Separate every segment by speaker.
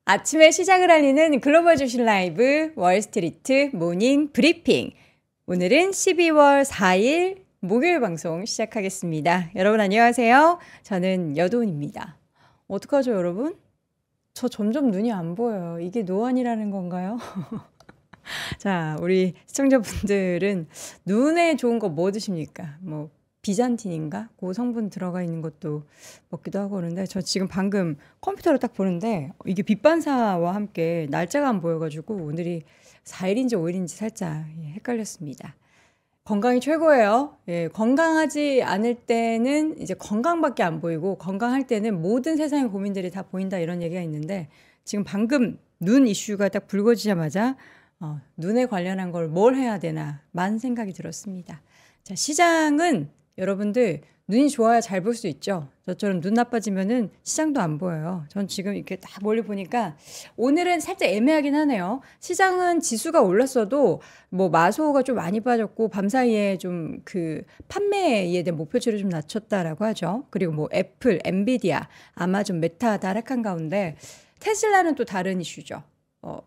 Speaker 1: 아침에 시작을 알리는 글로벌 주식 라이브 월스트리트 모닝 브리핑. 오늘은 12월 4일 목요일 방송 시작하겠습니다. 여러분 안녕하세요. 저는 여도은입니다. 어떡하죠 여러분? 저 점점 눈이 안 보여요. 이게 노안이라는 건가요? 자, 우리 시청자분들은 눈에 좋은 거 뭐 드십니까? 뭐 비잔틴인가? 그 성분 들어가 있는 것도 먹기도 하고 그러는데 저 지금 방금 컴퓨터로 딱 보는데 이게 빛반사와 함께 날짜가 안 보여가지고 오늘이 4일인지 5일인지 살짝 헷갈렸습니다. 건강이 최고예요. 예, 건강하지 않을 때는 이제 건강밖에 안 보이고 건강할 때는 모든 세상의 고민들이 다 보인다 이런 얘기가 있는데 지금 방금 눈 이슈가 딱 불거지자마자 눈에 관련한 걸 뭘 해야 되나 만 생각이 들었습니다. 자, 시장은 여러분들 눈이 좋아야 잘 볼 수 있죠. 저처럼 눈 나빠지면은 시장도 안 보여요. 전 지금 이렇게 딱 멀리 보니까 오늘은 살짝 애매하긴 하네요. 시장은 지수가 올랐어도 뭐 마소가 좀 많이 빠졌고 밤사이에 좀 그 판매에 대한 목표치를 좀 낮췄다라고 하죠. 그리고 뭐 애플, 엔비디아, 아마존, 메타 하락한 가운데 테슬라는 또 다른 이슈죠.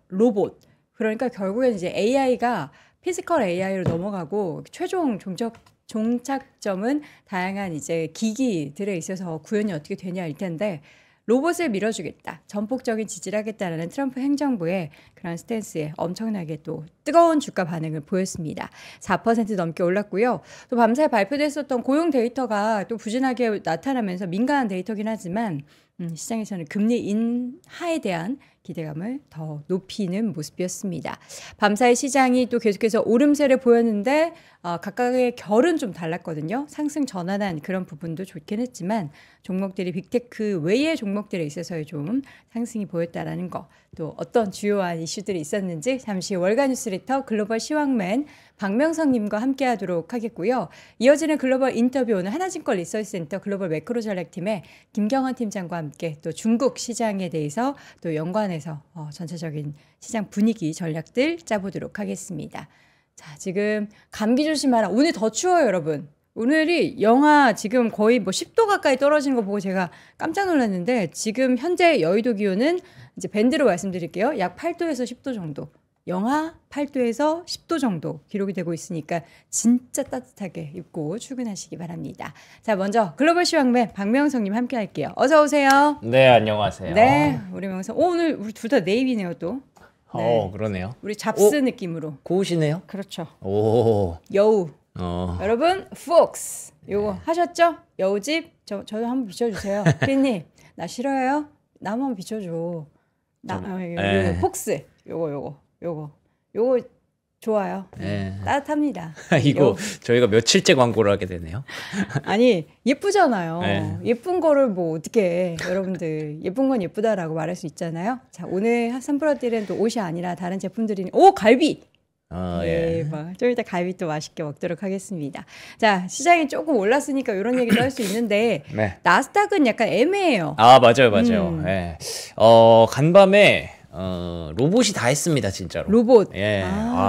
Speaker 1: 로봇. 그러니까 결국엔 이제 AI가 피지컬 AI로 넘어가고 최종 종착점은 다양한 이제 기기들에 있어서 구현이 어떻게 되냐일 텐데 로봇을 밀어주겠다, 전폭적인 지지를 하겠다라는 트럼프 행정부의 그런 스탠스에 엄청나게 또 뜨거운 주가 반응을 보였습니다. 4% 넘게 올랐고요. 또 밤사이 발표됐었던 고용 데이터가 또 부진하게 나타나면서 민감한 데이터긴 하지만 시장에서는 금리 인하에 대한 기대감을 더 높이는 모습이었습니다. 밤사이 시장이 또 계속해서 오름세를 보였는데 각각의 결은 좀 달랐거든요. 상승 전환한 그런 부분도 좋긴 했지만 종목들이 빅테크 외의 종목들에 있어서의 좀 상승이 보였다라는 거, 또 어떤 주요한 이슈들이 있었는지 잠시 월간 뉴스레터 글로벌 시황맨 박명성님과 함께하도록 하겠고요. 이어지는 글로벌 인터뷰 오늘 하나증권 리서치센터 글로벌 매크로 전략팀의 김경헌 팀장과 함께 또 중국 시장에 대해서 또 연관해서 전체적인 시장 분위기 전략들 짜보도록 하겠습니다. 자, 지금 감기 조심하라. 오늘 더 추워요, 여러분. 오늘이 영하 지금 거의 뭐 10도 가까이 떨어지는 거 보고 제가 깜짝 놀랐는데 지금 현재 여의도 기온은 이제 밴드로 말씀드릴게요. 약 8도에서 10도 정도. 영하 8도에서 10도 정도 기록이 되고 있으니까 진짜 따뜻하게 입고 출근하시기 바랍니다. 자, 먼저 글로벌 시황맨 박명성님 함께 할게요. 어서 오세요.
Speaker 2: 네, 안녕하세요.
Speaker 1: 네, 우리 명성. 오늘 우리 둘 다 네이비네요 또.
Speaker 2: 네. 그러네요.
Speaker 1: 우리 잡스 느낌으로.
Speaker 2: 고우시네요.
Speaker 1: 그렇죠.
Speaker 2: 오.
Speaker 1: 여우. 여러분, 폭스. 요거 하셨죠? 여우집. 저도 한번 비춰주세요. 피디님, 나 싫어요? 나 한번 비춰줘. 요거 폭스. 요거 좋아요. 따뜻합니다.
Speaker 2: 이거 저희가 며칠째 광고를 하게 되네요.
Speaker 1: 아니, 예쁘잖아요. 예쁜 거를 뭐 어떻게 여러분들 예쁜 건 예쁘다라고 말할 수 있잖아요. 자, 오늘 선플러들은 또 옷이 아니라 다른 제품들이 갈비. 좀 이따 갈비 또 맛있게 먹도록 하겠습니다. 자, 시장이 조금 올랐으니까 이런 얘기도 할 수 있는데 나스닥은 약간 애매해요.
Speaker 2: 맞아요. 간밤에 로봇이 다 했습니다, 진짜로.
Speaker 1: 로봇.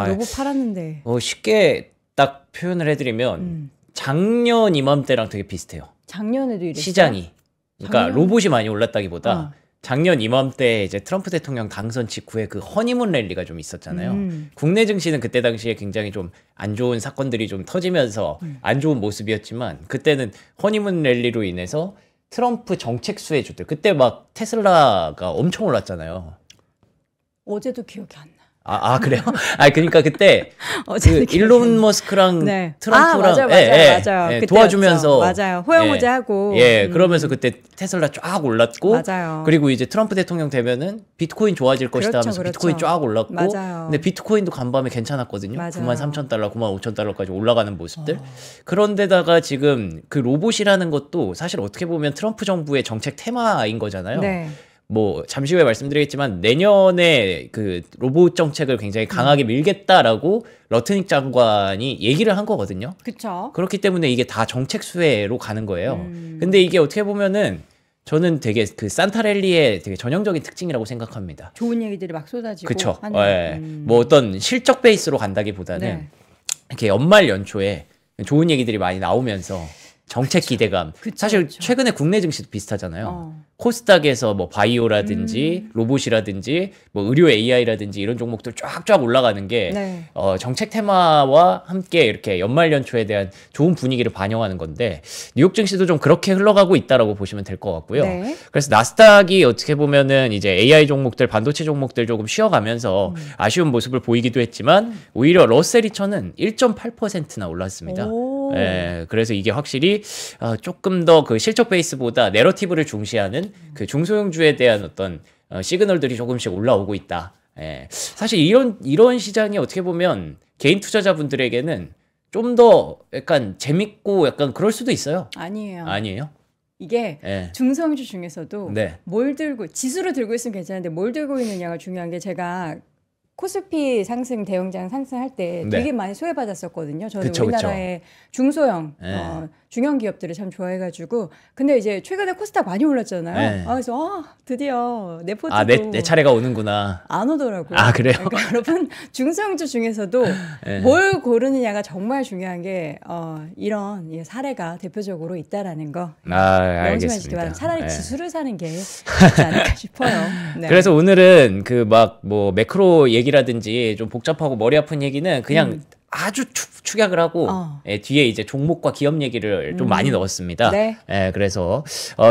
Speaker 1: 로봇 팔았는데.
Speaker 2: 쉽게 딱 표현을 해드리면 작년 이맘때랑 되게 비슷해요.
Speaker 1: 작년에도 이랬어요?
Speaker 2: 시장이. 그러니까 로봇이 많이 올랐다기보다 작년 이맘때 이제 트럼프 대통령 당선 직후에 그 허니문 랠리가 좀 있었잖아요. 국내 증시는 그때 당시에 굉장히 좀 안 좋은 사건들이 좀 터지면서 안 좋은 모습이었지만 그때는 허니문 랠리로 인해서 트럼프 정책 수혜주들, 그때 막 테슬라가 엄청 올랐잖아요.
Speaker 1: 어제도 기억이 안 나.
Speaker 2: 그래요? 그러니까 그때 그 일론 머스크랑 트럼프랑
Speaker 1: 맞아요.
Speaker 2: 도와주면서
Speaker 1: 맞아요. 호영호제 하고.
Speaker 2: 그러면서 그때 테슬라 쫙 올랐고,
Speaker 1: 맞아요.
Speaker 2: 그리고 이제 트럼프 대통령 되면은 비트코인 좋아질 것이다 하면서 비트코인 쫙 올랐고, 근데 비트코인도 간밤에 괜찮았거든요. 93,000달러, 95,000달러까지 올라가는 모습들. 그런데다가 지금 그 로봇이라는 것도 사실 어떻게 보면 트럼프 정부의 정책 테마인 거잖아요. 뭐 잠시 후에 말씀드리겠지만 내년에 그 로봇 정책을 굉장히 강하게 밀겠다라고 러트닉 장관이 얘기를 한 거거든요.
Speaker 1: 그렇죠.
Speaker 2: 그렇기 때문에 이게 다 정책 수혜로 가는 거예요. 근데 이게 어떻게 보면은 저는 되게 그 산타랠리의 되게 전형적인 특징이라고 생각합니다.
Speaker 1: 좋은 얘기들이 막 쏟아지고.
Speaker 2: 그렇죠. 뭐 어떤 실적 베이스로 간다기보다는 이렇게 연말 연초에 좋은 얘기들이 많이 나오면서 정책 기대감.
Speaker 1: 그쵸,
Speaker 2: 사실
Speaker 1: 그쵸.
Speaker 2: 최근에 국내 증시도 비슷하잖아요. 코스닥에서 뭐 바이오라든지 로봇이라든지 뭐 의료 AI라든지 이런 종목들 쫙쫙 올라가는 게
Speaker 1: 네.
Speaker 2: 정책 테마와 함께 이렇게 연말 연초에 대한 좋은 분위기를 반영하는 건데 뉴욕 증시도 좀 그렇게 흘러가고 있다라고 보시면 될 것 같고요.
Speaker 1: 네.
Speaker 2: 그래서 나스닥이 어떻게 보면은 이제 AI 종목들, 반도체 종목들 조금 쉬어가면서 아쉬운 모습을 보이기도 했지만 오히려 러셀 2000은 1.8%나 올랐습니다. 예, 그래서 이게 확실히 조금 더 그 실적 베이스보다 내러티브를 중시하는 그 중소형주에 대한 어떤 시그널들이 조금씩 올라오고 있다. 예, 사실 이런 시장이 어떻게 보면 개인 투자자분들에게는 좀 더 약간 재밌고 약간 그럴 수도 있어요.
Speaker 1: 아니에요.
Speaker 2: 아니에요?
Speaker 1: 이게
Speaker 2: 네.
Speaker 1: 중소형주 중에서도
Speaker 2: 네.
Speaker 1: 뭘 들고 지수를 들고 있으면 괜찮은데 뭘 들고 있느냐가 중요한 게 제가 코스피 상승 대형장 상승할 때
Speaker 2: 네.
Speaker 1: 되게 많이 소외받았었거든요. 저는
Speaker 2: 그쵸,
Speaker 1: 우리나라의 중소형
Speaker 2: 네.
Speaker 1: 중형 기업들을 참 좋아해가지고 근데 이제 최근에 코스닥 많이 올랐잖아요.
Speaker 2: 네.
Speaker 1: 그래서 드디어 내 포트도
Speaker 2: 내 차례가 오는구나.
Speaker 1: 안 오더라고요.
Speaker 2: 그래요?
Speaker 1: 그러니까 여러분 중소형주 중에서도
Speaker 2: 네.
Speaker 1: 뭘 고르느냐가 정말 중요한 게 이런 사례가 대표적으로 있다라는 거.
Speaker 2: 알겠습니다.
Speaker 1: 바랍니다. 차라리 지수를 사는 게 낫지 않을까 싶어요. 네.
Speaker 2: 그래서 오늘은 그 막 뭐 매크로 얘기라든지 좀 복잡하고 머리 아픈 얘기는 그냥 아주 축약을 하고 뒤에 이제 종목과 기업 얘기를 좀 많이 넣었습니다.
Speaker 1: 네.
Speaker 2: 그래서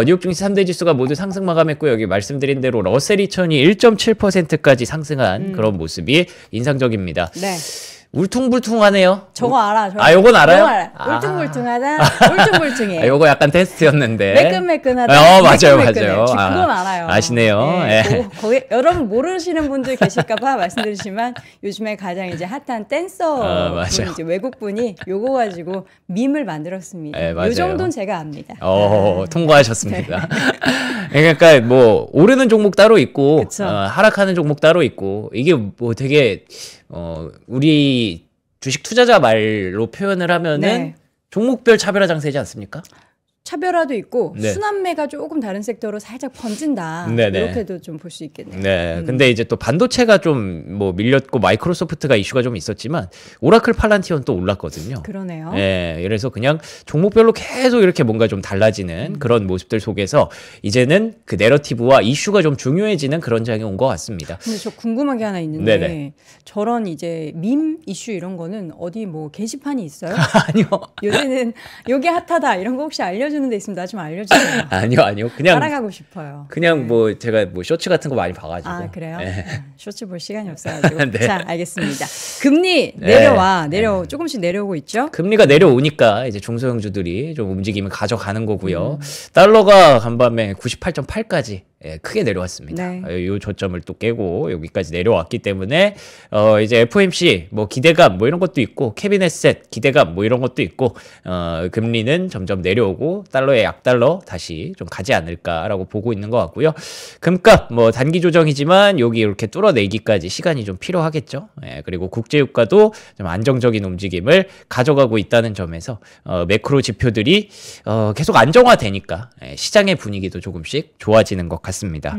Speaker 2: 뉴욕 증시 3대 지수가 모두 상승 마감했고 여기 말씀드린 대로 러셀 2000이 1.7%까지 상승한 그런 모습이 인상적입니다.
Speaker 1: 네.
Speaker 2: 울퉁불퉁하네요.
Speaker 1: 저거 알아.
Speaker 2: 요건 알아요?
Speaker 1: 울퉁불퉁하다. 울퉁불퉁해.
Speaker 2: 요거 약간 테스트였는데.
Speaker 1: 매끈매끈하다.
Speaker 2: 맞아요.
Speaker 1: 그건 알아요.
Speaker 2: 아시네요.
Speaker 1: 네. 거기 여러분 모르시는 분들 계실까봐 말씀드리지만 요즘에 가장 이제 핫한 댄서 분, 이제 외국 분이 요거 가지고 밈을 만들었습니다.
Speaker 2: 네, 맞아요.
Speaker 1: 요 정도는 제가 압니다.
Speaker 2: 통과하셨습니다. 그러니까 뭐 오르는 종목 따로 있고 하락하는 종목 따로 있고 이게 뭐 되게 우리 주식 투자자 말로 표현을 하면은 종목별 차별화 장세지 않습니까?
Speaker 1: 차별화도 있고 순환매가 조금 다른 섹터로 살짝 번진다. 이렇게도 좀 볼 수 있겠네요.
Speaker 2: 네. 근데 이제 또 반도체가 좀 뭐 밀렸고 마이크로소프트가 이슈가 좀 있었지만 오라클 팔란티온 또 올랐거든요.
Speaker 1: 그러네요.
Speaker 2: 네. 그래서 그냥 종목별로 계속 이렇게 뭔가 좀 달라지는 그런 모습들 속에서 이제는 그 내러티브와 이슈가 좀 중요해지는 그런 장이 온 것 같습니다.
Speaker 1: 근데 저 궁금한 게 하나 있는데 저런 이제 밈 이슈 이런 거는 어디 뭐 게시판이 있어요?
Speaker 2: 아니요.
Speaker 1: 요새는 요게 핫하다 이런 거 혹시 알려주는 데 있으면 나 좀 알려주세요.
Speaker 2: 아니요. 그냥
Speaker 1: 따라가고 싶어요.
Speaker 2: 그냥 뭐 제가 뭐 쇼츠 같은 거 많이 봐가지고.
Speaker 1: 그래요? 쇼츠 볼 시간이 없어가지고. 자, 알겠습니다. 금리 조금씩 내려오고 있죠?
Speaker 2: 금리가 내려오니까 이제 중소형주들이 좀 움직임을 가져가는 거고요. 달러가 간밤에 98.8까지 크게 내려왔습니다. 이 저점을 또 깨고 여기까지 내려왔기 때문에 이제 FOMC 뭐 기대감 뭐 이런 것도 있고 캐비넷셋 기대감 뭐 이런 것도 있고 금리는 점점 내려오고 달러의 약달러 다시 좀 가지 않을까라고 보고 있는 것 같고요. 금값 뭐 단기 조정이지만 여기 이렇게 뚫어내기까지 시간이 좀 필요하겠죠. 그리고 국제유가도 좀 안정적인 움직임을 가져가고 있다는 점에서 매크로 지표들이 계속 안정화되니까 시장의 분위기도 조금씩 좋아지는 것 같습니다.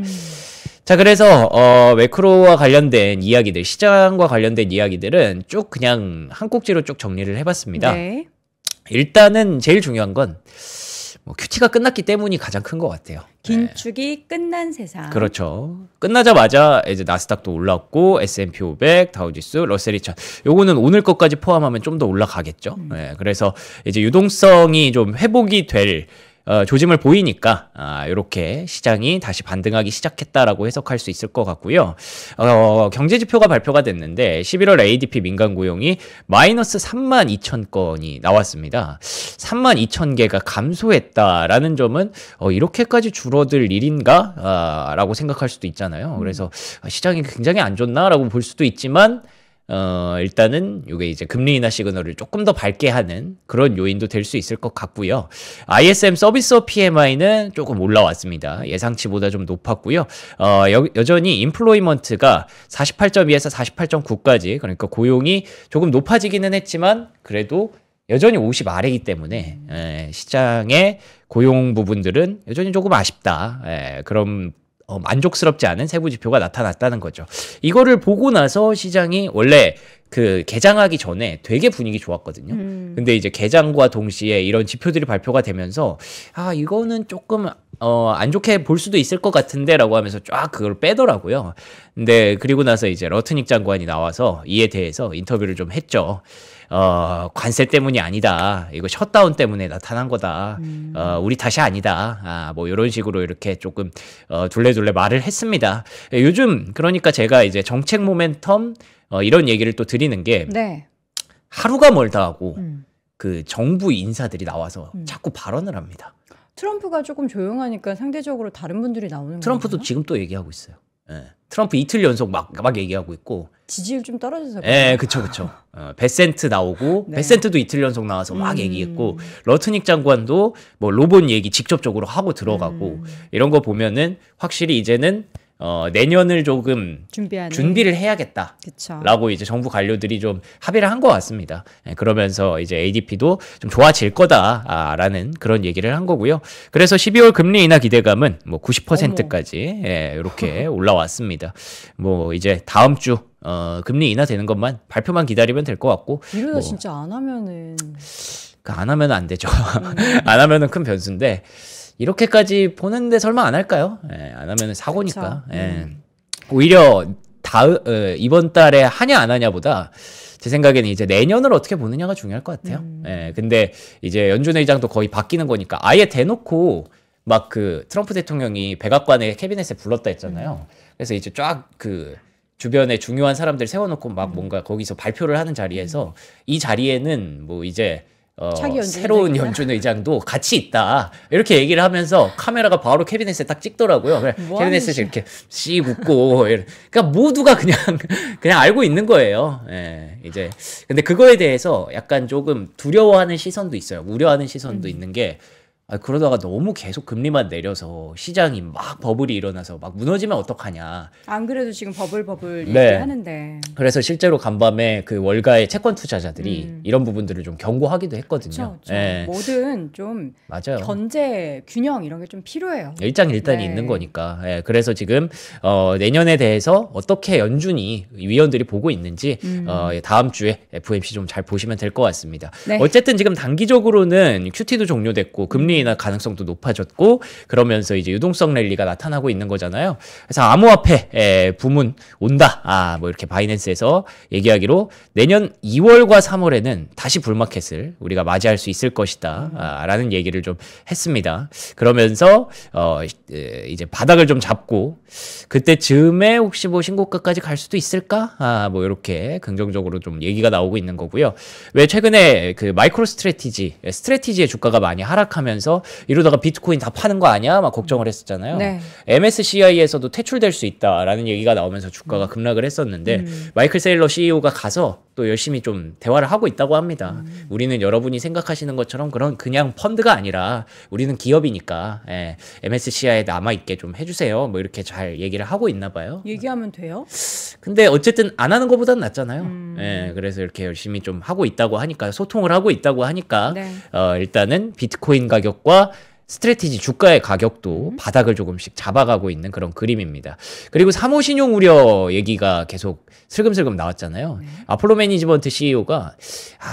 Speaker 2: 자, 그래서 매크로와 관련된 이야기들, 시장과 관련된 이야기들은 쭉 그냥 한 꼭지로 쭉 정리를 해봤습니다. 일단은 제일 중요한 건 뭐 큐티가 끝났기 때문이 가장 큰 것 같아요.
Speaker 1: 긴축이 끝난 세상.
Speaker 2: 그렇죠. 끝나자마자 이제 나스닥도 올랐고 S&P 500, 다우지수, 러셀 2000. 요거는 오늘 것까지 포함하면 좀 더 올라가겠죠. 그래서 이제 유동성이 좀 회복이 될 조짐을 보이니까 이렇게 시장이 다시 반등하기 시작했다라고 해석할 수 있을 것 같고요. 경제 지표가 발표가 됐는데 11월 ADP 민간 고용이 마이너스 32,000건이 나왔습니다. 32,000개가 감소했다라는 점은 이렇게까지 줄어들 일인가? 라고 생각할 수도 있잖아요. 그래서 시장이 굉장히 안 좋나라고 볼 수도 있지만 일단은 이게 이제 금리 인하 시그널을 조금 더 밝게 하는 그런 요인도 될 수 있을 것 같고요. ISM 서비스업 PMI는 조금 올라왔습니다. 예상치보다 좀 높았고요. 여전히 인플로이먼트가 48.2에서 48.9까지 그러니까 고용이 조금 높아지기는 했지만 그래도 여전히 50 아래이기 때문에 시장의 고용 부분들은 여전히 조금 아쉽다. 그런 만족스럽지 않은 세부 지표가 나타났다는 거죠. 이거를 보고 나서 시장이 원래 그 개장하기 전에 되게 분위기 좋았거든요. 근데 이제 개장과 동시에 이런 지표들이 발표가 되면서 이거는 조금 안 좋게 볼 수도 있을 것 같은데라고 하면서 쫙 그걸 빼더라고요. 근데 그리고 나서 이제 러트닉 장관이 나와서 이에 대해서 인터뷰를 좀 했죠. 관세 때문이 아니다. 이거 셧다운 때문에 나타난 거다. 우리 탓이 아니다. 뭐 이런 식으로 이렇게 조금 둘레둘레 말을 했습니다. 요즘 그러니까 제가 이제 정책 모멘텀 이런 얘기를 또 드리는 게 네. 하루가 멀다 하고 그 정부 인사들이 나와서 자꾸 발언을 합니다.
Speaker 1: 트럼프가 조금 조용하니까 상대적으로 다른 분들이 나오는
Speaker 2: 트럼프도 건가요? 지금 또 얘기하고 있어요. 네. 트럼프 이틀 연속 막 얘기하고 있고
Speaker 1: 지지율 좀 떨어져서
Speaker 2: 네, 그쵸. 베센트 나오고 네. 베센트도 이틀 연속 나와서 막 얘기했고 러트닉 장관도 뭐 로봇 얘기 직접적으로 하고 들어가고 이런 거 보면은 확실히 이제는 내년을 조금 준비를 해야겠다. 그쵸. 라고 이제 정부 관료들이 좀 합의를 한 것 같습니다. 그러면서 이제 ADP도 좀 좋아질 거다라는 그런 얘기를 한 거고요. 그래서 12월 금리 인하 기대감은 뭐 90%까지 이렇게 올라왔습니다. 뭐 이제 다음 주 금리 인하 되는 것만 발표만 기다리면 될 것 같고.
Speaker 1: 이러다
Speaker 2: 뭐,
Speaker 1: 진짜 안 하면은.
Speaker 2: 안 하면은 안 되죠. 안 하면은 큰 변수인데. 이렇게까지 보는데 설마 안 할까요? 안 하면 사고니까. 오히려 이번 달에 하냐 안 하냐보다 제 생각에는 이제 내년을 어떻게 보느냐가 중요할 것 같아요. 근데 이제 연준 의장도 거의 바뀌는 거니까 아예 대놓고 막 그 트럼프 대통령이 백악관에 캐비넷에 불렀다 했잖아요. 그래서 이제 쫙 그 주변에 중요한 사람들 세워놓고 막 뭔가 거기서 발표를 하는 자리에서 이 자리에는 뭐 이제 새로운 연준 의장도 같이 있다 이렇게 얘기를 하면서 카메라가 바로 캐비넷에 딱 찍더라고요. 캐비넷에서 이렇게 씩 웃고 그러니까 모두가 그냥 알고 있는 거예요. 이제 근데 그거에 대해서 약간 조금 두려워하는 시선도 있어요. 우려하는 시선도 있는 게 그러다가 너무 계속 금리만 내려서 시장이 막 버블이 일어나서 막 무너지면 어떡하냐.
Speaker 1: 안 그래도 지금 버블 얘기하는데.
Speaker 2: 그래서 실제로 간밤에 그 월가의 채권 투자자들이 이런 부분들을 좀 경고하기도 했거든요.
Speaker 1: 그쵸. 뭐든 좀 맞아요. 견제 균형 이런 게 좀 필요해요.
Speaker 2: 일장일단이 있는 거니까. 그래서 지금 내년에 대해서 어떻게 연준이 위원들이 보고 있는지 다음 주에 FOMC 좀 잘 보시면 될 것 같습니다. 네. 어쨌든 지금 단기적으로는 QT도 종료됐고 금리 인하 가능성도 높아졌고 그러면서 이제 유동성 랠리가 나타나고 있는 거잖아요. 그래서 암호화폐 부문 온다. 뭐 이렇게 바이낸스에서 얘기하기로 내년 2월과 3월에는 다시 불마켓을 우리가 맞이할 수 있을 것이다. 라는 얘기를 좀 했습니다. 그러면서 이제 바닥을 좀 잡고 그때쯤에 혹시 뭐 신고가까지 갈 수도 있을까? 뭐 이렇게 긍정적으로 좀 얘기가 나오고 있는 거고요. 왜 최근에 그 마이크로 스트래티지의 주가가 많이 하락하면서 이러다가 비트코인 다 파는 거 아니야? 막 걱정을 했었잖아요. 네. MSCI에서도 퇴출될 수 있다라는 얘기가 나오면서 주가가 급락을 했었는데 마이클 세일러 CEO가 가서 또 열심히 좀 대화를 하고 있다고 합니다. 우리는 여러분이 생각하시는 것처럼 그냥 펀드가 아니라 우리는 기업이니까 MSCI에 남아있게 좀 해주세요. 뭐 이렇게 잘 얘기를 하고 있나 봐요.
Speaker 1: 얘기하면 돼요?
Speaker 2: 근데 어쨌든 안 하는 것보단 낫잖아요. 그래서 이렇게 열심히 좀 하고 있다고 하니까 소통을 하고 있다고 하니까 네. 일단은 비트코인 가격과 스트래티지 주가의 가격도 바닥을 조금씩 잡아가고 있는 그런 그림입니다. 그리고 사모신용 우려 얘기가 계속 슬금슬금 나왔잖아요. 아폴로 매니지먼트 CEO가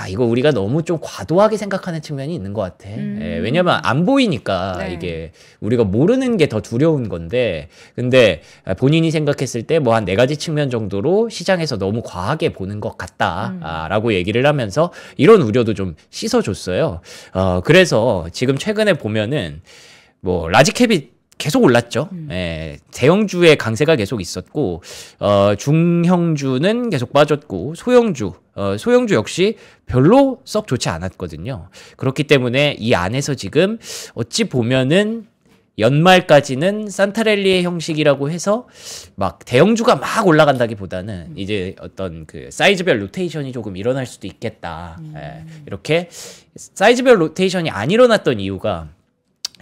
Speaker 2: 이거 우리가 너무 좀 과도하게 생각하는 측면이 있는 것 같아. 왜냐면 안 보이니까 네. 이게 우리가 모르는 게 더 두려운 건데 근데 본인이 생각했을 때 뭐 한 4가지 측면 정도로 시장에서 너무 과하게 보는 것 같다 라고 얘기를 하면서 이런 우려도 좀 씻어줬어요. 그래서 지금 최근에 보면은 뭐 라지캡이 계속 올랐죠. 대형주의 강세가 계속 있었고 중형주는 계속 빠졌고 소형주 역시 별로 썩 좋지 않았거든요. 그렇기 때문에 이 안에서 지금 어찌 보면은 연말까지는 산타랠리의 형식이라고 해서 막 대형주가 막 올라간다기보다는 이제 어떤 그 사이즈별 로테이션이 조금 일어날 수도 있겠다. 이렇게 사이즈별 로테이션이 안 일어났던 이유가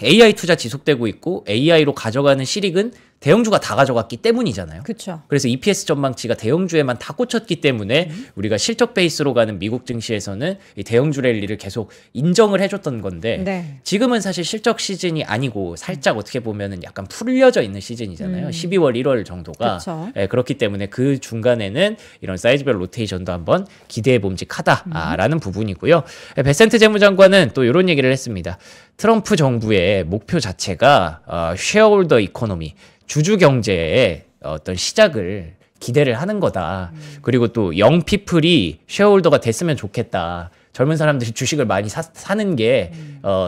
Speaker 2: AI 투자 지속되고 있고 AI로 가져가는 실익은 대형주가 다 가져갔기 때문이잖아요.
Speaker 1: 그쵸.
Speaker 2: 그래서 EPS 전망치가 대형주에만 다 꽂혔기 때문에 우리가 실적 베이스로 가는 미국 증시에서는 이 대형주 랠리를 계속 인정을 해줬던 건데
Speaker 1: 네.
Speaker 2: 지금은 사실 실적 시즌이 아니고 살짝 어떻게 보면은 약간 풀려져 있는 시즌이잖아요. 12월, 1월 정도가. 네, 그렇기 때문에 그 중간에는 이런 사이즈별 로테이션도 한번 기대해 봄직하다라는 부분이고요. 베센트 재무장관은 또 이런 얘기를 했습니다. 트럼프 정부의 목표 자체가 쉐어홀더 이코노미, 주주 경제의 어떤 시작을 기대를 하는 거다. 그리고 또 영피플이 쉐어홀더가 됐으면 좋겠다. 젊은 사람들이 주식을 많이 사는 게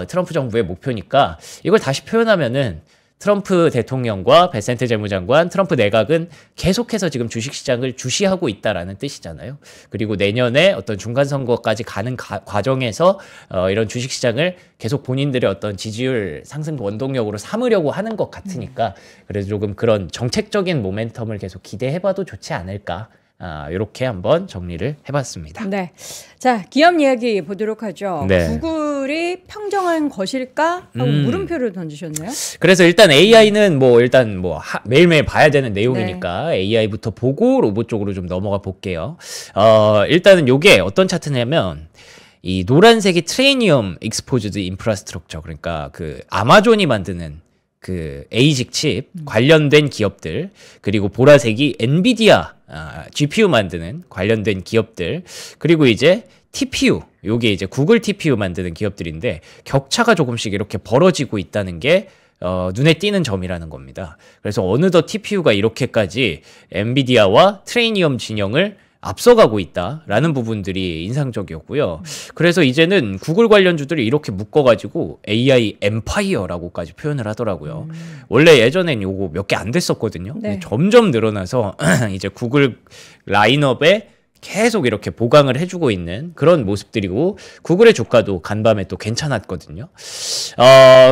Speaker 2: 트럼프 정부의 목표니까 이걸 다시 표현하면은 트럼프 대통령과 베센트 재무장관, 트럼프 내각은 계속해서 지금 주식시장을 주시하고 있다라는 뜻이잖아요. 그리고 내년에 어떤 중간선거까지 가는 과정에서 이런 주식시장을 계속 본인들의 어떤 지지율 상승 원동력으로 삼으려고 하는 것 같으니까 그래서 조금 그런 정책적인 모멘텀을 계속 기대해봐도 좋지 않을까. 이렇게 한번 정리를 해봤습니다.
Speaker 1: 네, 자 기업 이야기 보도록 하죠.
Speaker 2: 네.
Speaker 1: 구글이 평정한 것일까 하고 물음표를 던지셨네요.
Speaker 2: 그래서 일단 AI는 일단 매일매일 봐야 되는 내용이니까 네. AI부터 보고 로봇 쪽으로 좀 넘어가 볼게요. 일단은 요게 어떤 차트냐면 이 노란색이 트레이니엄 익스포즈드 인프라스트럭처 그러니까 그 아마존이 만드는 그 에이직 칩 관련된 기업들 그리고 보라색이 엔비디아 GPU 만드는 관련된 기업들 그리고 이제 TPU 요게 이제 구글 TPU 만드는 기업들인데 격차가 조금씩 이렇게 벌어지고 있다는 게 눈에 띄는 점이라는 겁니다. 그래서 어느덧 TPU가 이렇게까지 엔비디아와 트레이니엄 진영을 앞서가고 있다라는 부분들이 인상적이었고요. 그래서 이제는 구글 관련주들이 이렇게 묶어가지고 AI 엠파이어라고까지 표현을 하더라고요. 원래 예전엔 요거 몇 개 안 됐었거든요.
Speaker 1: 네.
Speaker 2: 점점 늘어나서 이제 구글 라인업에 계속 이렇게 보강을 해주고 있는 그런 모습들이고 구글의 주가도 간밤에 또 괜찮았거든요.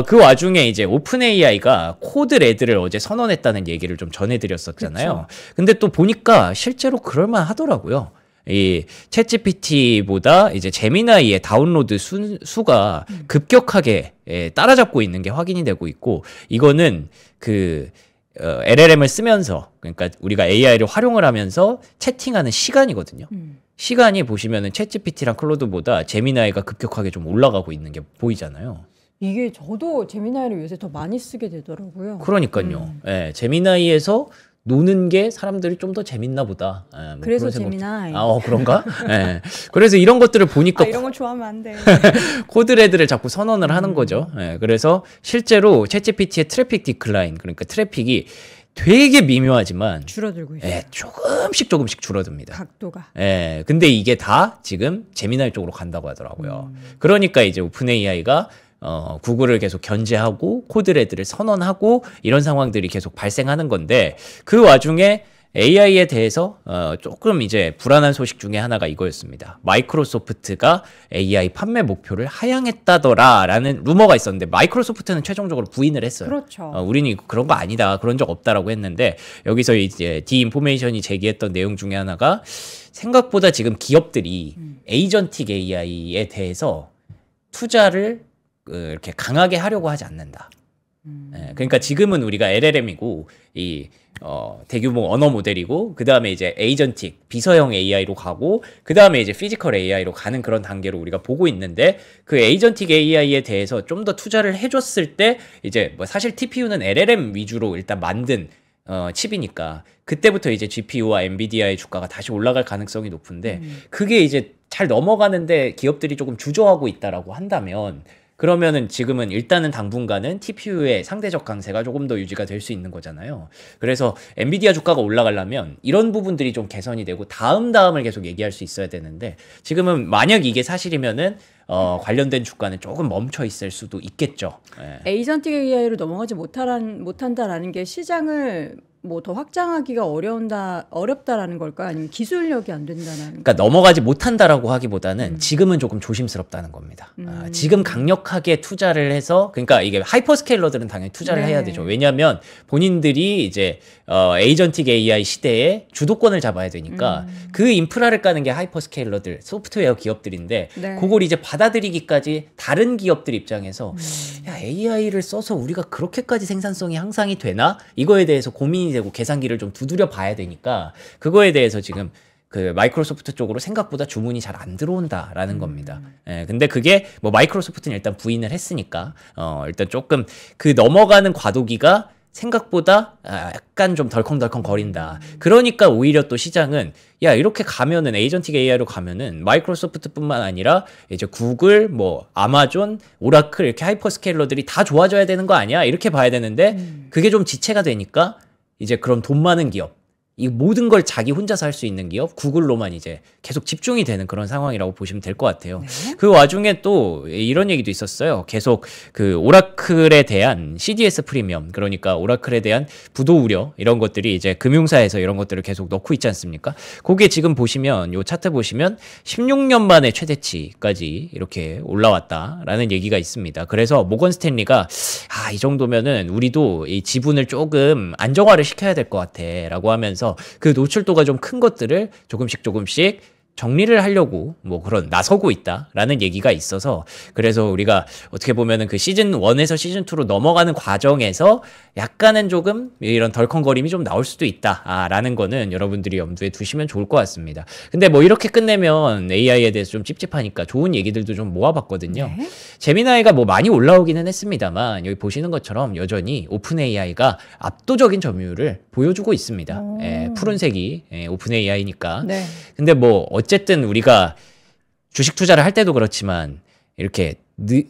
Speaker 2: 그 와중에 이제 오픈 AI가 코드 레드를 어제 선언했다는 얘기를 좀 전해드렸었잖아요. 그쵸. 근데 또 보니까 실제로 그럴만 하더라고요. 이 챗GPT보다 이제 제미나이의 다운로드 수가 급격하게 따라잡고 있는 게 확인이 되고 있고 이거는 그 LLM을 쓰면서 그러니까 우리가 AI를 활용을 하면서 채팅하는 시간이거든요. 시간이 보시면은 챗GPT랑 클로드보다 제미나이가 급격하게 좀 올라가고 있는 게 보이잖아요.
Speaker 1: 이게 저도 제미나이를 요새 더 많이 쓰게 되더라고요.
Speaker 2: 그러니까요. 네, 제미나이에서 노는 게 사람들이 좀 더 재밌나 보다.
Speaker 1: 그래서 제미나이.
Speaker 2: 그런가? 네. 그래서 이런 것들을 보니까
Speaker 1: 이런 거 좋아하면 안 돼.
Speaker 2: 코드레드를 자꾸 선언을 하는 거죠. 네. 그래서 실제로 챗GPT의 트래픽 디클라인, 그러니까 트래픽이 되게 미묘하지만
Speaker 1: 줄어들고 있어요.
Speaker 2: 조금씩 줄어듭니다.
Speaker 1: 각도가.
Speaker 2: 근데 이게 다 지금 제미나이 쪽으로 간다고 하더라고요. 그러니까 이제 오픈 AI가 구글을 계속 견제하고 코드레드를 선언하고 이런 상황들이 계속 발생하는 건데 그 와중에 AI에 대해서 조금 이제 불안한 소식 중에 하나가 이거였습니다. 마이크로소프트가 AI 판매 목표를 하향했다더라라는 루머가 있었는데 마이크로소프트는 최종적으로 부인을 했어요.
Speaker 1: 그렇죠.
Speaker 2: 우리는 그런 거 아니다. 그런 적 없다라고 했는데 여기서 이제 디인포메이션이 제기했던 내용 중에 하나가 생각보다 지금 기업들이 에이전틱 AI에 대해서 투자를 이렇게 강하게 하려고 하지 않는다. 그러니까 지금은 우리가 LLM이고 이 대규모 언어 모델이고 그 다음에 이제 에이전틱 비서형 AI로 가고 그 다음에 이제 피지컬 AI로 가는 그런 단계로 우리가 보고 있는데 그 에이전틱 AI에 대해서 좀 더 투자를 해줬을 때 이제 사실 TPU는 LLM 위주로 일단 만든 칩이니까 그때부터 이제 GPU와 엔비디아의 주가가 다시 올라갈 가능성이 높은데 그게 이제 잘 넘어가는데 기업들이 조금 주저하고 있다라고 한다면 그러면은 지금은 일단은 당분간은 TPU의 상대적 강세가 조금 더 유지가 될 수 있는 거잖아요. 그래서 엔비디아 주가가 올라가려면 이런 부분들이 좀 개선이 되고 다음을 계속 얘기할 수 있어야 되는데 지금은 만약 이게 사실이면은 관련된 주가는 조금 멈춰 있을 수도 있겠죠.
Speaker 1: 에이전틱 AI로 넘어가지 못한다라는 게 시장을 뭐 더 확장하기가 어렵다라는 걸까? 아니면 기술력이 안 된다는?
Speaker 2: 그러니까 넘어가지 못한다라고 하기보다는 지금은 조금 조심스럽다는 겁니다. 지금 강력하게 투자를 해서 그러니까 이게 하이퍼스케일러들은 당연히 투자를 해야 되죠. 왜냐하면 본인들이 이제 에이전틱 AI 시대에 주도권을 잡아야 되니까 그 인프라를 까는 게 하이퍼스케일러들, 소프트웨어 기업들인데 그걸 이제 받아들이기까지 다른 기업들 입장에서 야, AI를 써서 우리가 그렇게까지 생산성이 향상이 되나? 이거에 대해서 고민이 되고 계산기를 좀 두드려 봐야 되니까 그거에 대해서 지금 그 마이크로소프트 쪽으로 생각보다 주문이 잘 안 들어온다라는 겁니다. 예, 근데 그게 뭐 마이크로소프트는 일단 부인을 했으니까 일단 조금 그 넘어가는 과도기가 생각보다 약간 좀 덜컹덜컹 거린다. 그러니까 오히려 또 시장은 야 이렇게 가면은 에이전틱 AI로 가면은 마이크로소프트뿐만 아니라 이제 구글, 뭐 아마존, 오라클 이렇게 하이퍼스케일러들이 다 좋아져야 되는 거 아니야? 이렇게 봐야 되는데 그게 좀 지체가 되니까 이제 그럼 돈 많은 기업, 이 모든 걸 자기 혼자서 할 수 있는 기업 구글로만 이제 계속 집중이 되는 그런 상황이라고 보시면 될 것 같아요. 그 와중에 또 이런 얘기도 있었어요. 계속 그 오라클에 대한 CDS 프리미엄, 그러니까 오라클에 대한 부도 우려 이런 것들이 이제 금융사에서 이런 것들을 계속 넣고 있지 않습니까? 그게 지금 보시면 요 차트 보시면 16년 만에 최대치까지 이렇게 올라왔다라는 얘기가 있습니다. 그래서 모건 스탠리가 이 정도면은 우리도 이 지분을 조금 안정화를 시켜야 될 것 같아라고 하면서 그 노출도가 좀 큰 것들을 조금씩 정리를 하려고 뭐 그런 나서고 있다라는 얘기가 있어서 그래서 우리가 어떻게 보면은 그 시즌 1에서 시즌 2로 넘어가는 과정에서 약간은 조금 이런 덜컹거림이 좀 나올 수도 있다라는 거는 여러분들이 염두에 두시면 좋을 것 같습니다. 근데 뭐 이렇게 끝내면 AI에 대해서 좀 찝찝하니까 좋은 얘기들도 좀 모아봤거든요. 제미나이가 뭐 많이 올라오기는 했습니다만 여기 보시는 것처럼 여전히 오픈 AI가 압도적인 점유율을 보여주고 있습니다. 푸른색이 오픈 AI니까. 근데 뭐 어쨌든 우리가 주식 투자를 할 때도 그렇지만 이렇게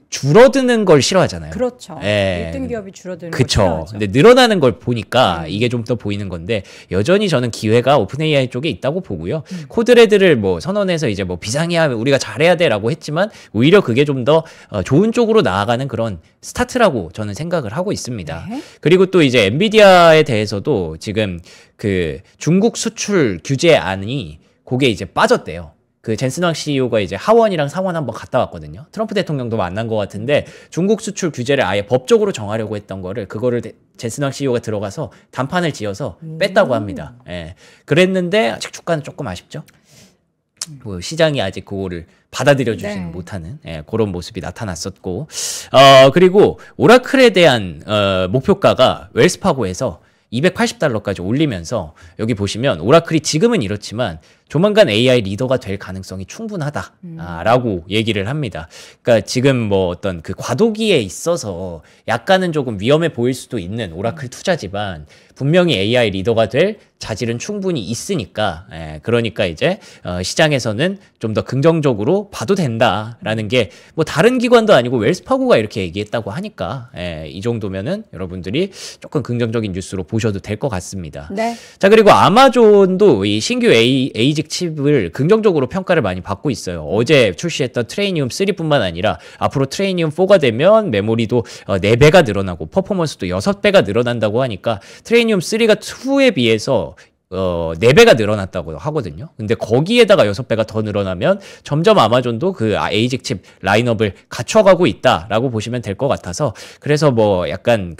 Speaker 2: 줄어드는 걸 싫어하잖아요.
Speaker 1: 그렇죠. 1등 기업이 줄어드는 걸
Speaker 2: 그쵸.
Speaker 1: 싫어하죠.
Speaker 2: 근데 늘어나는 걸 보니까 이게 좀 더 보이는 건데 여전히 저는 기회가 오픈 AI 쪽에 있다고 보고요. 코드레드를 뭐 선언해서 이제 뭐 비상이야 우리가 잘해야 돼라고 했지만 오히려 그게 좀 더 좋은 쪽으로 나아가는 그런 스타트라고 저는 생각을 하고 있습니다. 그리고 또 이제 엔비디아에 대해서도 지금 그 중국 수출 규제안이 그게 이제 빠졌대요. 그 젠슨 황 CEO가 이제 하원이랑 상원 한번 갔다 왔거든요. 트럼프 대통령도 만난 것 같은데 중국 수출 규제를 아예 법적으로 정하려고 했던 거를 그거를 젠슨 황 CEO가 들어가서 단판을 지어서 뺐다고 합니다. 그랬는데 아직 주가는 조금 아쉽죠. 뭐 시장이 아직 그거를 받아들여주지는 못하는 그런 모습이 나타났었고 그리고 오라클에 대한 목표가가 웰스파고에서 $280까지 올리면서 여기 보시면 오라클이 지금은 이렇지만 조만간 AI 리더가 될 가능성이 충분하다라고 얘기를 합니다. 그러니까 지금 뭐 어떤 그 과도기에 있어서 약간은 조금 위험해 보일 수도 있는 오라클 투자지만 분명히 AI 리더가 될 자질은 충분히 있으니까 그러니까 이제 시장에서는 좀 더 긍정적으로 봐도 된다라는 게 뭐 다른 기관도 아니고 웰스파고가 이렇게 얘기했다고 하니까 이 정도면은 여러분들이 조금 긍정적인 뉴스로 보셔도 될 것 같습니다. 자 그리고 아마존도 이 신규 ASIC 칩을 긍정적으로 평가를 많이 받고 있어요. 어제 출시했던 트레이니움 3뿐만 아니라 앞으로 트레이니움 4가 되면 메모리도 4배가 늘어나고 퍼포먼스도 6배가 늘어난다고 하니까 트레이니움 3가 2에 비해서 4배가 늘어났다고 하거든요. 근데 거기에다가 6배가 더 늘어나면 점점 아마존도 그 ASIC 칩 라인업을 갖춰가고 있다라고 보시면 될 것 같아서 그래서 뭐 약간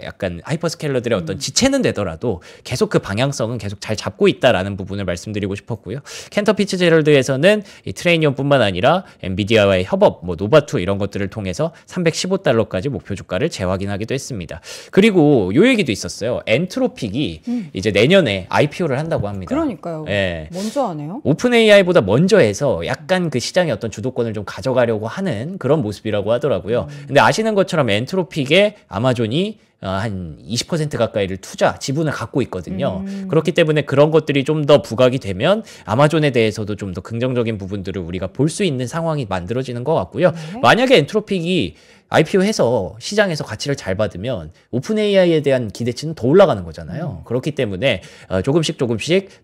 Speaker 2: 약간 하이퍼스케일러들의 어떤 지체는 되더라도 계속 그 방향성은 계속 잘 잡고 있다라는 부분을 말씀드리고 싶었고요. 캔터 피츠제럴드에서는 이 트레이니움뿐만 아니라 엔비디아와의 협업, 뭐 노바2 이런 것들을 통해서 $315까지 목표 주가를 재확인하기도 했습니다. 그리고 요 얘기도 있었어요. 엔트로픽이 이제 내년에 IPO를 한다고 합니다.
Speaker 1: 그러니까요. 먼저 하네요.
Speaker 2: 오픈 AI보다 먼저 해서 약간 그 시장의 어떤 주도권을 좀 가져가려고 하는 그런 모습이라고 하더라고요. 근데 아시는 것처럼 엔트로픽에 아마존이 한 20% 가까이를 지분을 갖고 있거든요. 그렇기 때문에 그런 것들이 좀 더 부각이 되면 아마존에 대해서도 좀 더 긍정적인 부분들을 우리가 볼 수 있는 상황이 만들어지는 것 같고요. 만약에 엔트로픽이 IPO 해서 시장에서 가치를 잘 받으면 오픈 AI에 대한 기대치는 더 올라가는 거잖아요. 그렇기 때문에 조금씩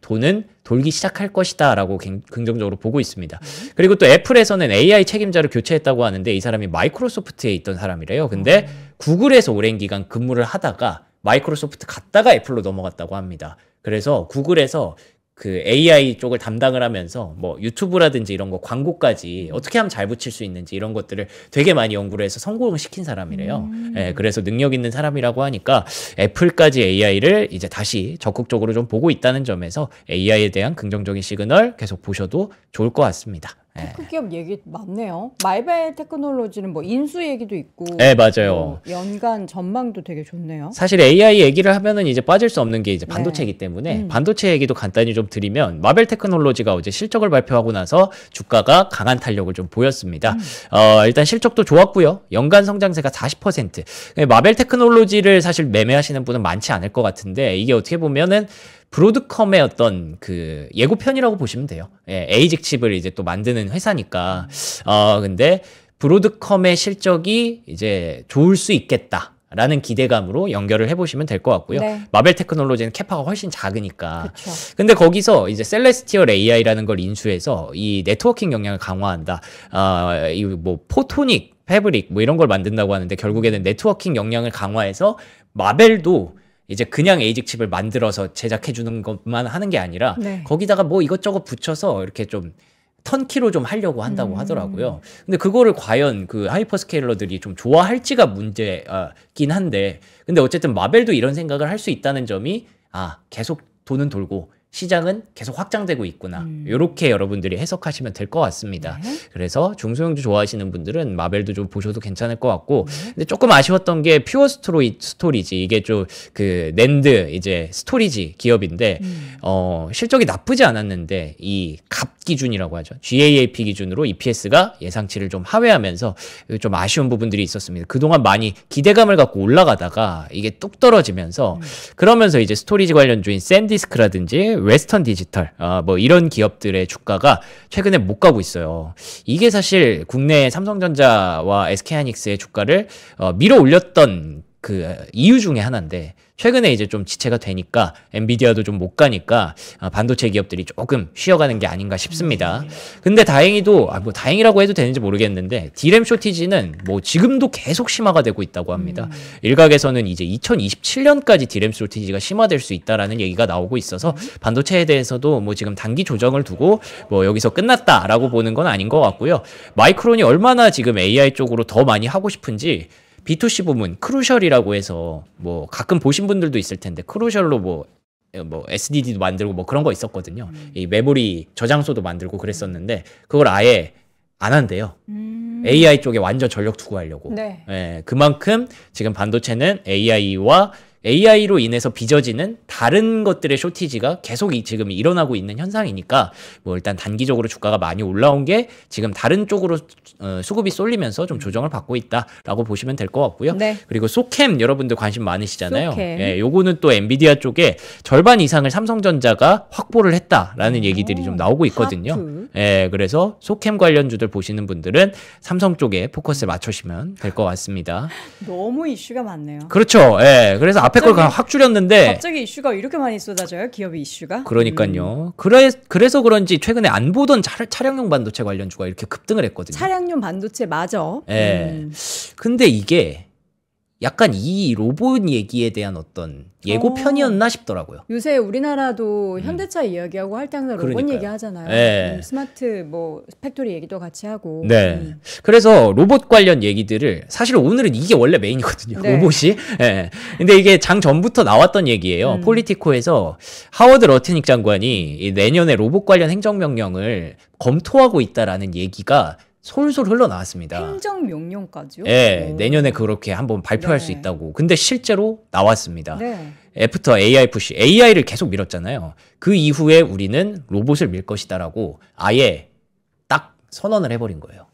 Speaker 2: 돈은 돌기 시작할 것이다 라고 긍정적으로 보고 있습니다. 그리고 또 애플에서는 AI 책임자를 교체했다고 하는데 이 사람이 마이크로소프트에 있던 사람이래요. 근데 구글에서 오랜 기간 근무를 하다가 마이크로소프트 갔다가 애플로 넘어갔다고 합니다. 그래서 구글에서 그 AI 쪽을 담당을 하면서 뭐 유튜브라든지 이런 거 광고까지 어떻게 하면 잘 붙일 수 있는지 이런 것들을 되게 많이 연구를 해서 성공을 시킨 사람이래요. 예, 그래서 능력 있는 사람이라고 하니까 애플까지 AI를 이제 다시 적극적으로 좀 보고 있다는 점에서 AI에 대한 긍정적인 시그널 계속 보셔도 좋을 것 같습니다.
Speaker 1: 테크 기업 얘기 많네요. 마이벨 테크놀로지는 뭐 인수 얘기도 있고.
Speaker 2: 네, 맞아요.
Speaker 1: 연간 전망도 되게 좋네요.
Speaker 2: 사실 AI 얘기를 하면은 이제 빠질 수 없는 게 이제 반도체이기 때문에 반도체 얘기도 간단히 좀 드리면 마벨 테크놀로지가 어제 실적을 발표하고 나서 주가가 강한 탄력을 좀 보였습니다. 일단 실적도 좋았고요. 연간 성장세가 40%. 마벨 테크놀로지를 사실 매매하시는 분은 많지 않을 것 같은데 이게 어떻게 보면은 브로드컴의 어떤 그 예고편이라고 보시면 돼요. 예, 에이직 칩을 이제 또 만드는 회사니까. 근데 브로드컴의 실적이 이제 좋을 수 있겠다라는 기대감으로 연결을 해보시면 될 것 같고요. 네. 마벨 테크놀로지는 캐파가 훨씬 작으니까. 그쵸. 근데 거기서 이제 셀레스티얼 AI라는 걸 인수해서 이 네트워킹 역량을 강화한다. 이 뭐 포토닉, 패브릭 뭐 이런 걸 만든다고 하는데 결국에는 네트워킹 역량을 강화해서 마벨도 이제 그냥 에이직 칩을 만들어서 제작해 주는 것만 하는 게 아니라 네. 거기다가 뭐 이것저것 붙여서 이렇게 좀 턴키로 좀 하려고 한다고 하더라고요. 근데 그거를 과연 그 하이퍼스케일러들이 좀 좋아할지가 문제긴 한데 근데 어쨌든 마벨도 이런 생각을 할 수 있다는 점이 계속 돈은 돌고 시장은 계속 확장되고 있구나. 이렇게 여러분들이 해석하시면 될 것 같습니다. 네. 그래서 중소형주 좋아하시는 분들은 마벨도 좀 보셔도 괜찮을 것 같고 근데 조금 아쉬웠던 게 퓨어 스토리지 이게 좀 그 낸드 이제 스토리지 기업인데 실적이 나쁘지 않았는데 이 값 기준이라고 하죠. GAAP 기준으로 EPS가 예상치를 좀 하회하면서 좀 아쉬운 부분들이 있었습니다. 그동안 많이 기대감을 갖고 올라가다가 이게 뚝 떨어지면서 그러면서 이제 스토리지 관련주인 샌디스크라든지 웨스턴 디지털 뭐 이런 기업들의 주가가 최근에 못 가고 있어요. 이게 사실 국내 삼성전자와 SK하이닉스의 주가를 밀어 올렸던 그 이유 중에 하나인데 최근에 이제 좀 지체가 되니까 엔비디아도 좀 못 가니까 반도체 기업들이 조금 쉬어가는 게 아닌가 싶습니다. 근데 다행히도 뭐 다행이라고 해도 되는지 모르겠는데 디램 쇼티지는 뭐 지금도 계속 심화가 되고 있다고 합니다. 일각에서는 이제 2027년까지 디램 쇼티지가 심화될 수 있다라는 얘기가 나오고 있어서 반도체에 대해서도 뭐 지금 단기 조정을 두고 뭐 여기서 끝났다라고 보는 건 아닌 것 같고요. 마이크론이 얼마나 지금 AI 쪽으로 더 많이 하고 싶은지 B2C 부문 크루셜이라고 해서 뭐 가끔 보신 분들도 있을 텐데 크루셜로 뭐 SDD도 만들고 뭐 그런 거 있었거든요. 이 메모리 저장소도 만들고 그랬었는데 그걸 아예 안 한대요. AI 쪽에 완전 전력 투구하려고. 네. 예, 그만큼 지금 반도체는 AI로 인해서 빚어지는 다른 것들의 쇼티지가 계속 지금 일어나고 있는 현상이니까 뭐 일단 단기적으로 주가가 많이 올라온 게 지금 다른 쪽으로 수급이 쏠리면서 좀 조정을 받고 있다라고 보시면 될 것 같고요. 네. 그리고 소캠 여러분들 관심 많으시잖아요. 예, 요거는 또 엔비디아 쪽에 절반 이상을 삼성전자가 확보를 했다라는 얘기들이 좀 나오고 있거든요. 예, 그래서 소캠 관련주들 보시는 분들은 삼성 쪽에 포커스를 맞추시면 될 것 같습니다.
Speaker 1: 너무 이슈가 많네요.
Speaker 2: 그렇죠. 예, 그래서 앞에 걸 확 줄였는데
Speaker 1: 갑자기 이슈가 이렇게 많이 쏟아져요? 기업의 이슈가?
Speaker 2: 그러니까요. 그래서 그런지 최근에 안 보던 차량용 반도체 관련주가 이렇게 급등을 했거든요.
Speaker 1: 차량용 반도체 맞아.
Speaker 2: 네. 근데 이게 약간 이 로봇 얘기에 대한 어떤 예고편이었나 싶더라고요.
Speaker 1: 요새 우리나라도 현대차 이야기하고 할 때 항상 로봇 그러니까요. 얘기하잖아요. 네. 스마트 뭐 팩토리 얘기도 같이 하고.
Speaker 2: 네. 그래서 로봇 관련 얘기들을 사실 오늘은 이게 원래 메인이거든요. 네. 로봇이. 네. 근데 이게 장 전부터 나왔던 얘기예요. 폴리티코에서 하워드 러트닉 장관이 내년에 로봇 관련 행정명령을 검토하고 있다라는 얘기가 솔솔 흘러나왔습니다.
Speaker 1: 행정명령까지요?
Speaker 2: 네, 내년에 그렇게 한번 발표할 수 있다고. 근데 실제로 나왔습니다. 네. 애프터 AI 푸시, AI를 계속 밀었잖아요. 그 이후에 우리는 로봇을 밀 것이다라고 아예 딱 선언을 해버린 거예요.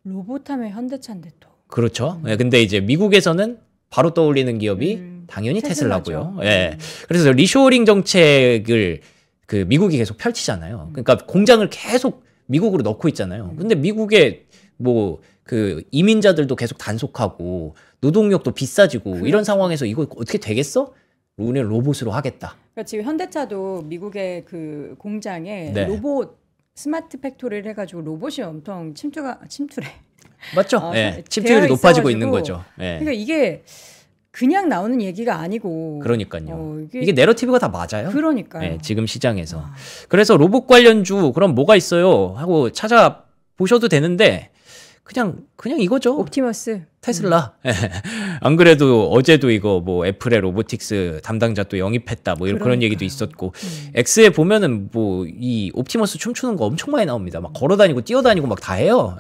Speaker 1: 로봇 하면 현대차인데 또.
Speaker 2: 그렇죠. 네, 근데 이제 미국에서는 바로 떠올리는 기업이 당연히 테슬라고요. 네. 그래서 리쇼어링 정책을 그 미국이 계속 펼치잖아요. 그러니까 공장을 계속 미국으로 넣고 있잖아요. 근데 미국에 뭐 그 이민자들도 계속 단속하고 노동력도 비싸지고 그렇죠. 이런 상황에서 이거 어떻게 되겠어? 우리는 로봇으로 하겠다.
Speaker 1: 그러니까 지금 현대차도 미국의 그 공장에 네. 로봇 스마트 팩토리를 해가지고 로봇이 엄청 침투래.
Speaker 2: 맞죠? 네. 침투율이 높아지고 있는 거죠. 네.
Speaker 1: 그러니까 이게 그냥 나오는 얘기가 아니고.
Speaker 2: 그러니까요. 이게 내러티브가 다 맞아요.
Speaker 1: 그러니까요.
Speaker 2: 네, 지금 시장에서. 그래서 로봇 관련주 그럼 뭐가 있어요? 하고 찾아보셔도 되는데 그냥 이거죠.
Speaker 1: 옵티머스.
Speaker 2: 테슬라. 안 그래도 어제도 이거 뭐 애플의 로보틱스 담당자 또 영입했다 뭐 그런 얘기도 있었고 X에 보면은 뭐 이 옵티머스 춤추는 거 엄청 많이 나옵니다. 막 걸어다니고 뛰어다니고 막 다 해요.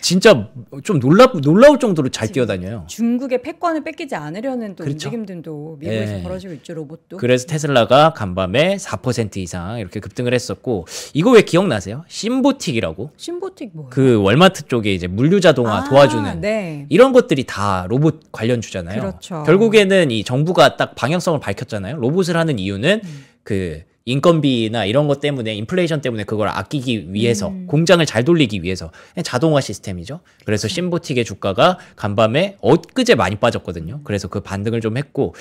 Speaker 2: 진짜 좀 놀라울 정도로 잘 뛰어다녀요.
Speaker 1: 중국의 패권을 뺏기지 않으려는 또 그렇죠? 움직임들도 미국에서 벌어지고 있죠, 로봇도.
Speaker 2: 그래서 테슬라가 간밤에 4% 이상 이렇게 급등을 했었고 이거 왜 기억나세요? 심보틱이라고.
Speaker 1: 심보틱 뭐예요?
Speaker 2: 그 월마트 쪽에 이제 물류 자동화 도와주는 이런 것들이 다 로봇 관련주잖아요.
Speaker 1: 그렇죠.
Speaker 2: 결국에는 이 정부가 딱 방향성을 밝혔잖아요. 로봇을 하는 이유는 그 인건비나 이런 것 때문에 인플레이션 때문에 그걸 아끼기 위해서 공장을 잘 돌리기 위해서 자동화 시스템이죠. 그래서 심보틱의 주가가 간밤에 엊그제 많이 빠졌거든요. 그래서 그 반등을 좀 했고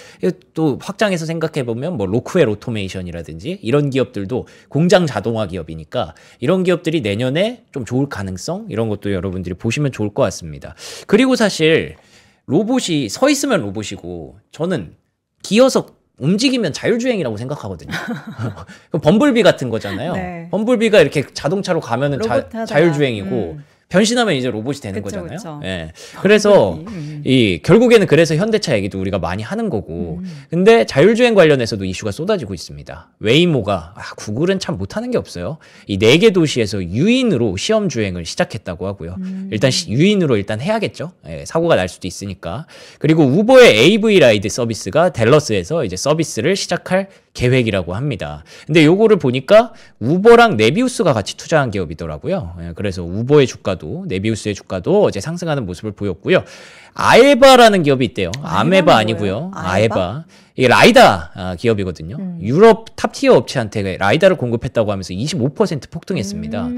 Speaker 2: 또 확장해서 생각해보면 뭐 로크웰 오토메이션이라든지 이런 기업들도 공장 자동화 기업이니까 이런 기업들이 내년에 좀 좋을 가능성 이런 것도 여러분들이 보시면 좋을 것 같습니다. 그리고 사실 로봇이 서 있으면 로봇이고 저는 기어서 움직이면 자율주행이라고 생각하거든요. 범블비 같은 거잖아요. 네. 범블비가 이렇게 자동차로 가면은 자율주행이고 변신하면 이제 로봇이 되는 거잖아요. 네. 그래서 결국에는 그래서 현대차 얘기도 우리가 많이 하는 거고. 근데 자율주행 관련해서도 이슈가 쏟아지고 있습니다. 웨이모가 구글은 참 못하는 게 없어요. 이 4개 도시에서 유인으로 시험 주행을 시작했다고 하고요. 일단 유인으로 일단 해야겠죠. 사고가 날 수도 있으니까. 그리고 우버의 AV 라이드 서비스가 댈러스에서 이제 서비스를 시작할 계획이라고 합니다. 근데 요거를 보니까 우버랑 네비우스가 같이 투자한 기업이더라고요. 그래서 우버의 주가도 네비우스의 주가도 어제 상승하는 모습을 보였고요. 아에바라는 기업이 있대요. 아메바 아니고요. 아에바. 이게 라이다 기업이거든요. 유럽 탑티어 업체한테 라이다를 공급했다고 하면서 25% 폭등했습니다.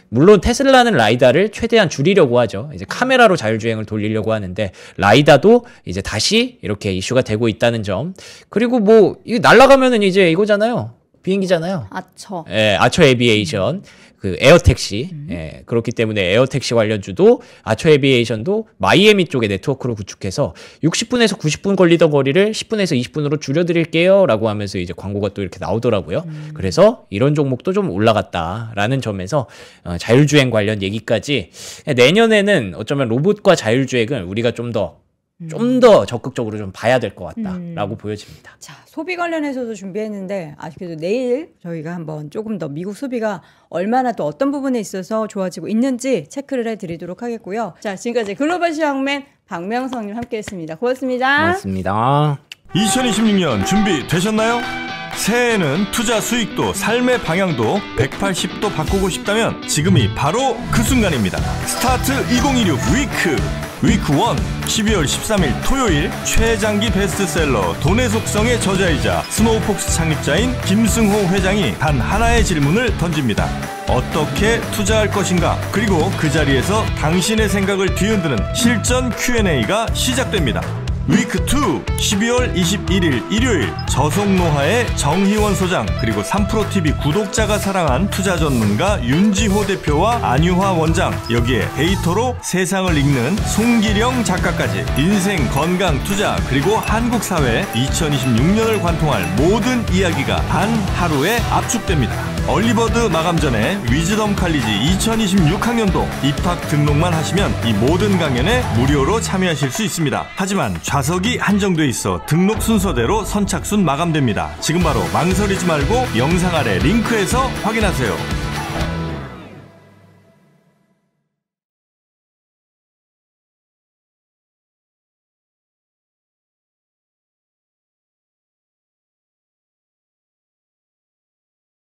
Speaker 2: 물론 테슬라는 라이다를 최대한 줄이려고 하죠. 이제 카메라로 자율주행을 돌리려고 하는데 라이다도 이제 다시 이렇게 이슈가 되고 있다는 점. 그리고 뭐 이거 날아가면은 이제 이거잖아요. 비행기잖아요.
Speaker 1: 아처.
Speaker 2: 예, 아처 에비에이션. 그 에어택시. 예, 그렇기 때문에 에어택시 관련주도 아처 에비에이션도 마이애미 쪽에 네트워크를 구축해서 60분에서 90분 걸리던 거리를 10분에서 20분으로 줄여드릴게요 라고 하면서 이제 광고가 또 이렇게 나오더라고요. 그래서 이런 종목도 좀 올라갔다라는 점에서 자율주행 관련 얘기까지 내년에는 어쩌면 로봇과 자율주행을 우리가 좀 더 적극적으로 좀 봐야 될 것 같다라고 보여집니다.
Speaker 1: 자, 소비 관련해서도 준비했는데 아쉽게도 내일 저희가 한번 조금 더 미국 소비가 얼마나 또 어떤 부분에 있어서 좋아지고 있는지 체크를 해드리도록 하겠고요. 자, 지금까지 글로벌 시황맨 박명성님 함께했습니다. 고맙습니다.
Speaker 2: 고맙습니다.
Speaker 3: 2026년 준비되셨나요? 새해에는 투자 수익도 삶의 방향도 180도 바꾸고 싶다면 지금이 바로 그 순간입니다. 스타트 2026 위크 1 12월 13일 토요일 최장기 베스트셀러 돈의 속성의 저자이자 스노우폭스 창립자인 김승호 회장이 단 하나의 질문을 던집니다. 어떻게 투자할 것인가? 그리고 그 자리에서 당신의 생각을 뒤흔드는 실전 Q&A가 시작됩니다. 위크2 12월 21일 일요일 저속노화의 정희원 소장 그리고 3프로TV 구독자가 사랑한 투자 전문가 윤지호 대표와 안유화 원장 여기에 데이터로 세상을 읽는 송기령 작가까지 인생, 건강, 투자 그리고 한국 사회 2026년을 관통할 모든 이야기가 단 하루에 압축됩니다. 얼리버드 마감 전에 위즈덤 칼리지 2026학년도 입학 등록만 하시면 이 모든 강연에 무료로 참여하실 수 있습니다. 하지만 좌석이 한정돼 있어 등록 순서대로 선착순 마감됩니다. 지금 바로 망설이지 말고 영상 아래 링크에서 확인하세요.